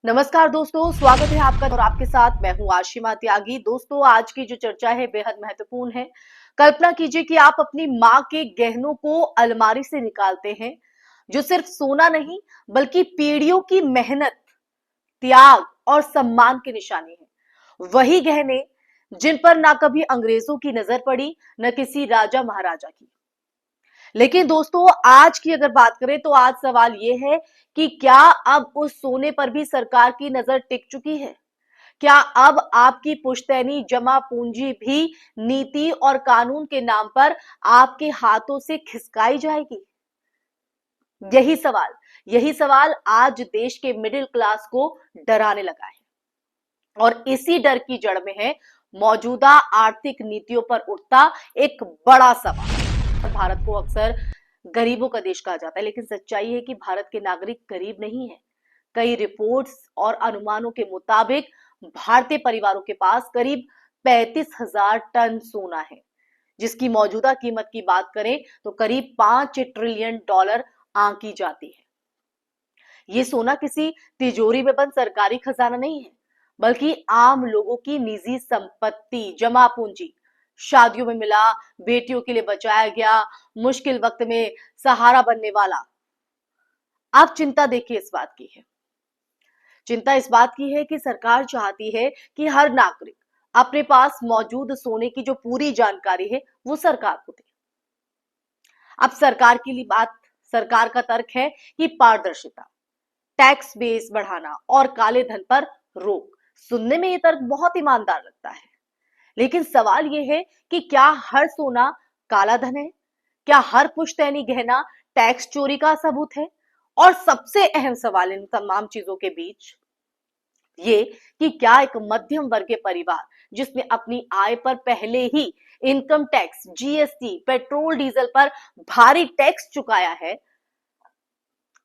नमस्कार दोस्तों, स्वागत है आपका और आपके साथ मैं हूं आशिमा त्यागी। दोस्तों, आज की जो चर्चा है बेहद महत्वपूर्ण है। कल्पना कीजिए कि आप अपनी माँ के गहनों को अलमारी से निकालते हैं, जो सिर्फ सोना नहीं बल्कि पीढ़ियों की मेहनत, त्याग और सम्मान की निशानी है। वही गहने जिन पर ना कभी अंग्रेजों की नजर पड़ी, न किसी राजा महाराजा की। लेकिन दोस्तों, आज की अगर बात करें तो आज सवाल यह है कि क्या अब उस सोने पर भी सरकार की नजर टिक चुकी है? क्या अब आपकी पुश्तैनी जमा पूंजी भी नीति और कानून के नाम पर आपके हाथों से खिसकाई जाएगी? यही सवाल आज देश के मिडिल क्लास को डराने लगा है। और इसी डर की जड़ में है मौजूदा आर्थिक नीतियों पर उठता एक बड़ा सवाल। भारत को अक्सर गरीबों का देश कहा जाता है, लेकिन सच्चाई है कि भारत के नागरिक गरीब नहीं है। कई रिपोर्ट्स और अनुमानों के मुताबिक भारतीय परिवारों के पास करीब 35,000 टन सोना है, जिसकी मौजूदा कीमत की बात करें तो करीब $5 ट्रिलियन आंकी जाती है। ये सोना किसी तिजोरी में बंद सरकारी खजाना नहीं है, बल्कि आम लोगों की निजी संपत्ति, जमा पूंजी, शादियों में मिला, बेटियों के लिए बचाया गया, मुश्किल वक्त में सहारा बनने वाला। अब चिंता देखिए इस बात की है, चिंता इस बात की है कि सरकार चाहती है कि हर नागरिक अपने पास मौजूद सोने की जो पूरी जानकारी है वो सरकार को दे। अब सरकार का तर्क है कि पारदर्शिता, टैक्स बेस बढ़ाना और काले धन पर रोक। सुनने में ये तर्क बहुत ईमानदार लगता है, लेकिन सवाल ये है कि क्या हर सोना काला धन है? क्या हर पुश्तैनी गहना टैक्स चोरी का सबूत है? और सबसे अहम सवाल इन तमाम चीजों के बीच ये कि क्या एक मध्यम वर्गीय परिवार जिसने अपनी आय पर पहले ही income tax, GST, petrol diesel पर भारी टैक्स चुकाया है,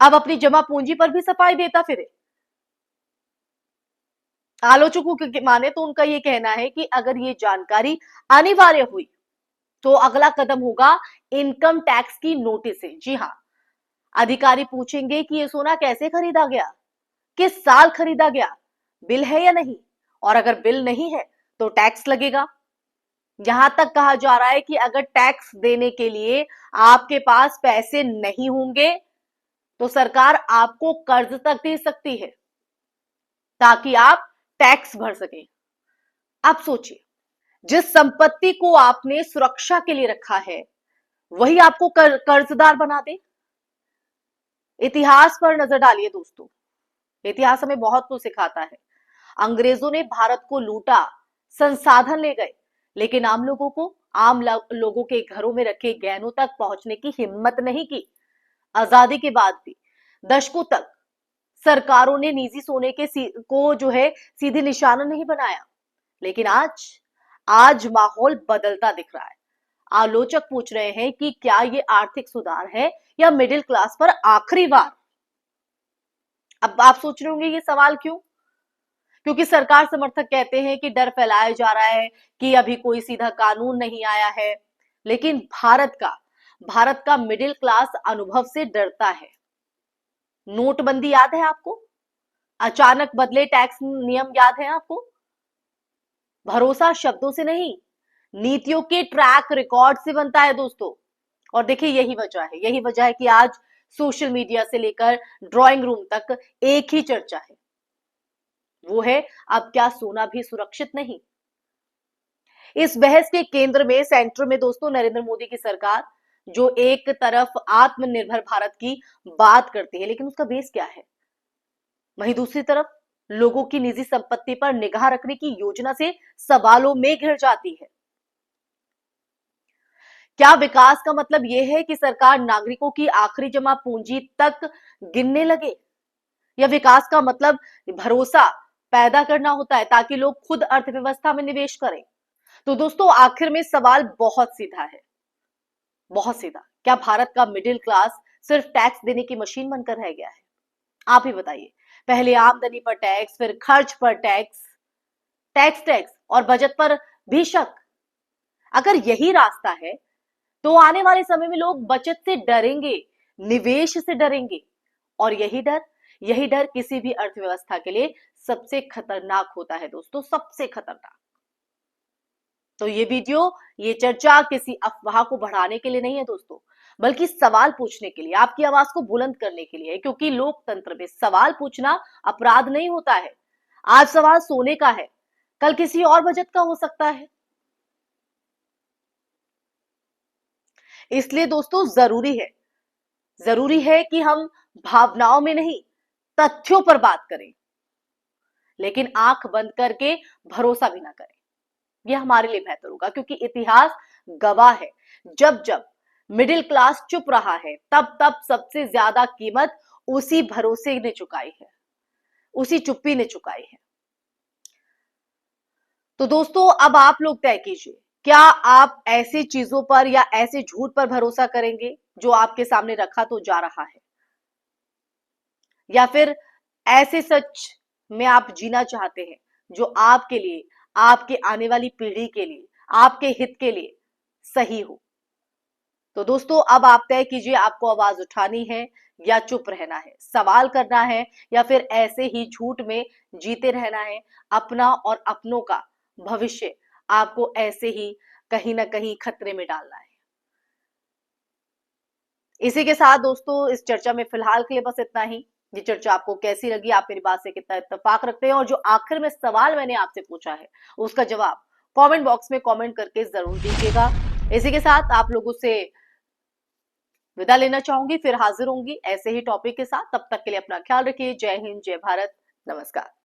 अब अपनी जमा पूंजी पर भी सफाई देता फिरे? आलोचकों के माने तो उनका यह कहना है कि अगर ये जानकारी अनिवार्य हुई तो अगला कदम होगा इनकम टैक्स की नोटिस। जी हां, अधिकारी पूछेंगे कि ये सोना कैसे खरीदा गया, किस साल खरीदा गया, बिल है या नहीं, और अगर बिल नहीं है तो टैक्स लगेगा। यहां तक कहा जा रहा है कि अगर टैक्स देने के लिए आपके पास पैसे नहीं होंगे तो सरकार आपको कर्ज तक दे सकती है ताकि आप टैक्स भर सकें। आप सोचिए, जिस संपत्ति को आपने सुरक्षा के लिए रखा है वही आपको कर्जदार बना दे। इतिहास पर नजर डालिए दोस्तों, इतिहास हमें बहुत कुछ सिखाता है। अंग्रेजों ने भारत को लूटा, संसाधन ले गए, लेकिन आम लोगों के घरों में रखे गहनों तक पहुंचने की हिम्मत नहीं की। आजादी के बाद भी दशकों तक सरकारों ने निजी सोने को जो है सीधे निशाना नहीं बनाया। लेकिन आज माहौल बदलता दिख रहा है। आलोचक पूछ रहे हैं कि क्या ये आर्थिक सुधार है या मिडिल क्लास पर आखिरी वार? अब आप सोच रहे होंगे ये सवाल क्यों? क्योंकि सरकार समर्थक कहते हैं कि डर फैलाया जा रहा है कि अभी कोई सीधा कानून नहीं आया है। लेकिन भारत का मिडिल क्लास अनुभव से डरता है। नोटबंदी याद है आपको? अचानक बदले टैक्स नियम याद है आपको? भरोसा शब्दों से नहीं, नीतियों के ट्रैक रिकॉर्ड से बनता है दोस्तों। और देखिए, यही वजह है कि आज सोशल मीडिया से लेकर ड्राइंग रूम तक एक ही चर्चा है, वो है अब क्या सोना भी सुरक्षित नहीं? इस बहस के सेंटर में दोस्तों नरेंद्र मोदी की सरकार, जो एक तरफ आत्मनिर्भर भारत की बात करती है, लेकिन उसका बेस क्या है? वहीं दूसरी तरफ लोगों की निजी संपत्ति पर निगाह रखने की योजना से सवालों में घिर जाती है। क्या विकास का मतलब यह है कि सरकार नागरिकों की आखिरी जमा पूंजी तक गिनने लगे, या विकास का मतलब भरोसा पैदा करना होता है ताकि लोग खुद अर्थव्यवस्था में निवेश करें? तो दोस्तों, आखिर में सवाल बहुत सीधा है, बहुत सीधा। क्या भारत का मिडिल क्लास सिर्फ टैक्स देने की मशीन बनकर रह गया है? आप ही बताइए। पहले आमदनी पर टैक्स, फिर खर्च पर टैक्स, टैक्स और बजट पर भी शक। अगर यही रास्ता है तो आने वाले समय में लोग बचत से डरेंगे, निवेश से डरेंगे, और यही डर किसी भी अर्थव्यवस्था के लिए सबसे खतरनाक होता है दोस्तों, सबसे खतरनाक। तो ये वीडियो, ये चर्चा किसी अफवाह को बढ़ाने के लिए नहीं है दोस्तों, बल्कि सवाल पूछने के लिए, आपकी आवाज को बुलंद करने के लिए है। क्योंकि लोकतंत्र में सवाल पूछना अपराध नहीं होता है। आज सवाल सोने का है, कल किसी और बजट का हो सकता है। इसलिए दोस्तों जरूरी है कि हम भावनाओं में नहीं, तथ्यों पर बात करें, लेकिन आंख बंद करके भरोसा भी ना करें। यह हमारे लिए बेहतर होगा, क्योंकि इतिहास गवाह है, जब जब मिडिल क्लास चुप रहा है, तब तब सबसे ज्यादा कीमत उसी भरोसे ने चुकाई है, उसी चुप्पी ने चुकाई है। तो दोस्तों अब आप लोग तय कीजिए, क्या आप ऐसी चीजों पर या ऐसे झूठ पर भरोसा करेंगे जो आपके सामने रखा तो जा रहा है, या फिर ऐसे सच में आप जीना चाहते हैं जो आपके लिए, आपके आने वाली पीढ़ी के लिए, आपके हित के लिए सही हो। तो दोस्तों अब आप तय कीजिए, आपको आवाज उठानी है या चुप रहना है, सवाल करना है या फिर ऐसे ही झूठ में जीते रहना है। अपना और अपनों का भविष्य आपको ऐसे ही कहीं ना कहीं खतरे में डालना है। इसी के साथ दोस्तों इस चर्चा में फिलहाल के लिए बस इतना ही। ये चर्चा आपको कैसी लगी, आप मेरी बात से कितना इत्तेफाक रखते हैं, और जो आखिर में सवाल मैंने आपसे पूछा है उसका जवाब कमेंट बॉक्स में कमेंट करके जरूर दीजिएगा। इसी के साथ आप लोगों से विदा लेना चाहूंगी, फिर हाजिर होंगी ऐसे ही टॉपिक के साथ। तब तक के लिए अपना ख्याल रखिए। जय हिंद, जय भारत, नमस्कार।